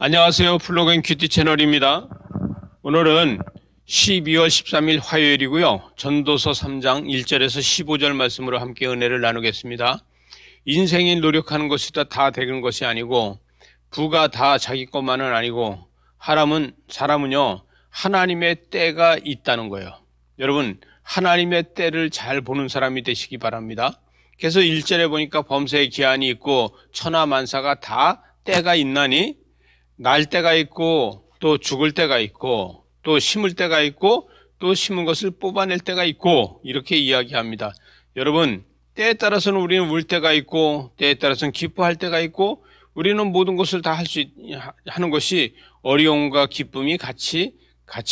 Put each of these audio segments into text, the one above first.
안녕하세요. 플로그인 큐티 채널입니다. 오늘은 12월 13일 화요일이고요. 전도서 3장 1절에서 15절 말씀으로 함께 은혜를 나누겠습니다. 인생이 노력하는 것이 다 되는 것이 아니고 부가 다 자기 것만은 아니고 사람은요 하나님의 때가 있다는 거예요. 여러분 하나님의 때를 잘 보는 사람이 되시기 바랍니다. 그래서 1절에 보니까 범사의 기한이 있고 천하만사가 다 때가 있나니 날 때가 있고 또 죽을 때가 있고 또 심을 때가 있고 또 심은 것을 뽑아낼 때가 있고 이렇게 이야기합니다. 여러분 때에 따라서는 우리는 울 때가 있고 때에 따라서는 기뻐할 때가 있고 우리는 모든 것을 다 하는 것이 어려움과 기쁨이 같이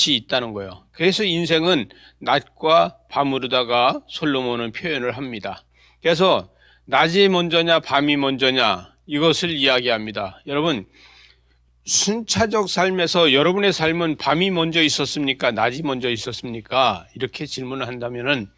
있다는 거예요. 그래서 인생은 낮과 밤으로다가 솔로몬은 표현을 합니다. 그래서 낮이 먼저냐 밤이 먼저냐 이것을 이야기합니다. 여러분 순차적 삶에서 여러분의 삶은 밤이 먼저 있었습니까? 낮이 먼저 있었습니까? 이렇게 질문을 한다면은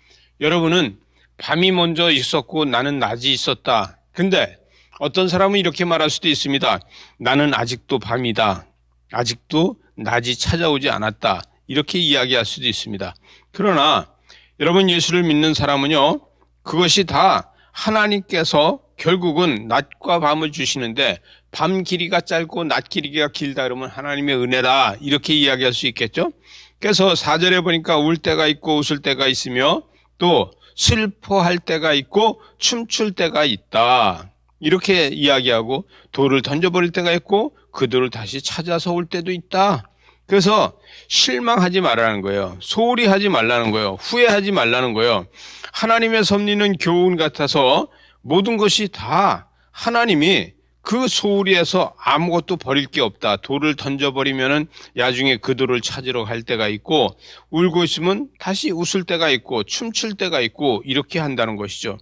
여러분은 밤이 먼저 있었고 나는 낮이 있었다. 근데 어떤 사람은 이렇게 말할 수도 있습니다. 나는 아직도 밤이다. 아직도 낮이 찾아오지 않았다. 이렇게 이야기할 수도 있습니다. 그러나 여러분 예수를 믿는 사람은요, 그것이 다 하나님께서 결국은 낮과 밤을 주시는데 밤 길이가 짧고 낮 길이가 길다 그러면 하나님의 은혜다 이렇게 이야기할 수 있겠죠. 그래서 4절에 보니까 울 때가 있고 웃을 때가 있으며 또 슬퍼할 때가 있고 춤출 때가 있다 이렇게 이야기하고 돌을 던져버릴 때가 있고 그 돌을 다시 찾아서 올 때도 있다. 그래서 실망하지 말라는 거예요. 소홀히 하지 말라는 거예요. 후회하지 말라는 거예요. 하나님의 섭리는 교훈 같아서 모든 것이 다 하나님이 그 소홀히해서 아무것도 버릴 게 없다. 돌을 던져버리면은 나중에 그 돌을 찾으러 갈 때가 있고 울고 있으면 다시 웃을 때가 있고 춤출 때가 있고 이렇게 한다는 것이죠.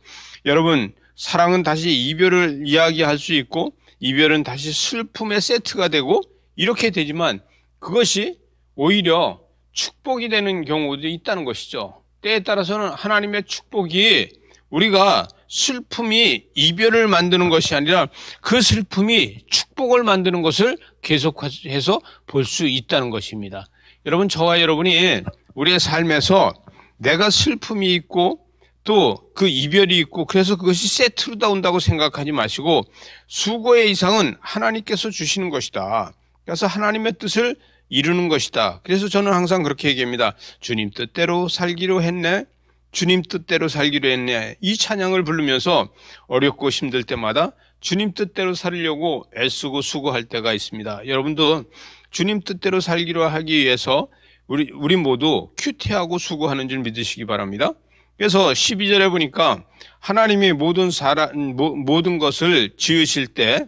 여러분 사랑은 다시 이별을 이야기할 수 있고 이별은 다시 슬픔의 세트가 되고 이렇게 되지만 그것이 오히려 축복이 되는 경우도 있다는 것이죠. 때에 따라서는 하나님의 축복이 우리가 슬픔이 이별을 만드는 것이 아니라 그 슬픔이 축복을 만드는 것을 계속해서 볼 수 있다는 것입니다. 여러분 저와 여러분이 우리의 삶에서 내가 슬픔이 있고 또 그 이별이 있고 그래서 그것이 세트로 다 온다고 생각하지 마시고 수고의 이상은 하나님께서 주시는 것이다. 그래서 하나님의 뜻을 이루는 것이다. 그래서 저는 항상 그렇게 얘기합니다. 주님 뜻대로 살기로 했네. 주님 뜻대로 살기로 했네. 이 찬양을 부르면서 어렵고 힘들 때마다 주님 뜻대로 살려고 애쓰고 수고할 때가 있습니다. 여러분도 주님 뜻대로 살기로 하기 위해서 우리 모두 큐티하고 수고하는 줄 믿으시기 바랍니다. 그래서 12절에 보니까 하나님이 모든 것을 지으실 때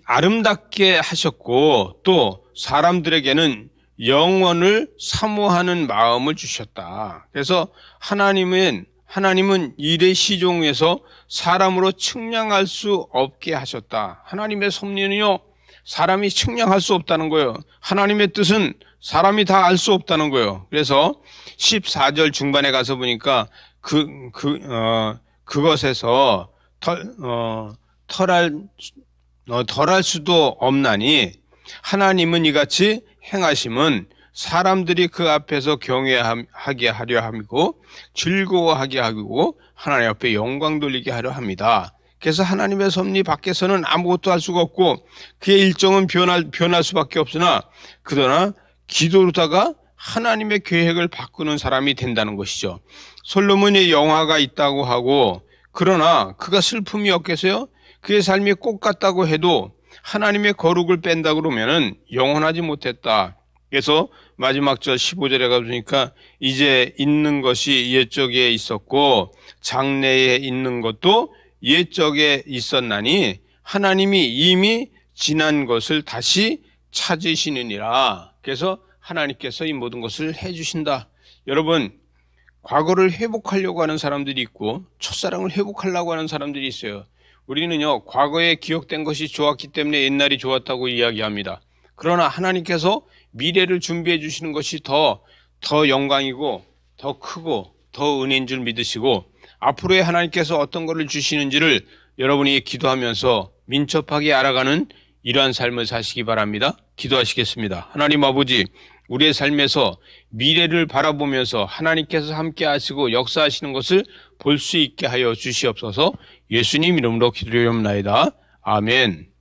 아름답게 하셨고 또 사람들에게는 영원을 사모하는 마음을 주셨다. 그래서 하나님은 일의 시종에서 사람으로 측량할 수 없게 하셨다. 하나님의 섭리는요, 사람이 측량할 수 없다는 거예요. 하나님의 뜻은 사람이 다 알 수 없다는 거예요. 그래서 14절 중반에 가서 보니까 그것에서 덜할 수도 없나니 하나님은 이같이 행하심은 사람들이 그 앞에서 경외하게 하려 함이고 즐거워하게 하고 하나님 앞에 영광 돌리게 하려 합니다. 그래서 하나님의 섭리 밖에서는 아무것도 할 수가 없고 그의 일정은 변할 수밖에 없으나 그러나 기도로다가 하나님의 계획을 바꾸는 사람이 된다는 것이죠. 솔로몬의 영화가 있다고 하고 그러나 그가 슬픔이 없겠어요? 그의 삶이 꽃 같다고 해도 하나님의 거룩을 뺀다 그러면은 영원하지 못했다. 그래서 마지막 절 15절에 가보니까 이제 있는 것이 옛적에 있었고 장래에 있는 것도 옛적에 있었나니 하나님이 이미 지난 것을 다시 찾으시느니라. 그래서 하나님께서 이 모든 것을 해주신다. 여러분 과거를 회복하려고 하는 사람들이 있고 첫사랑을 회복하려고 하는 사람들이 있어요. 우리는요 과거에 기억된 것이 좋았기 때문에 옛날이 좋았다고 이야기합니다. 그러나 하나님께서 미래를 준비해 주시는 것이 더 영광이고 더 크고 더 은혜인 줄 믿으시고 앞으로의 하나님께서 어떤 것을 주시는지를 여러분이 기도하면서 민첩하게 알아가는 이러한 삶을 사시기 바랍니다. 기도하시겠습니다. 하나님 아버지, 우리의 삶에서 미래를 바라보면서 하나님께서 함께 하시고 역사하시는 것을 볼 수 있게 하여 주시옵소서. 예수님 이름으로 기도드리옵나이다. 아멘.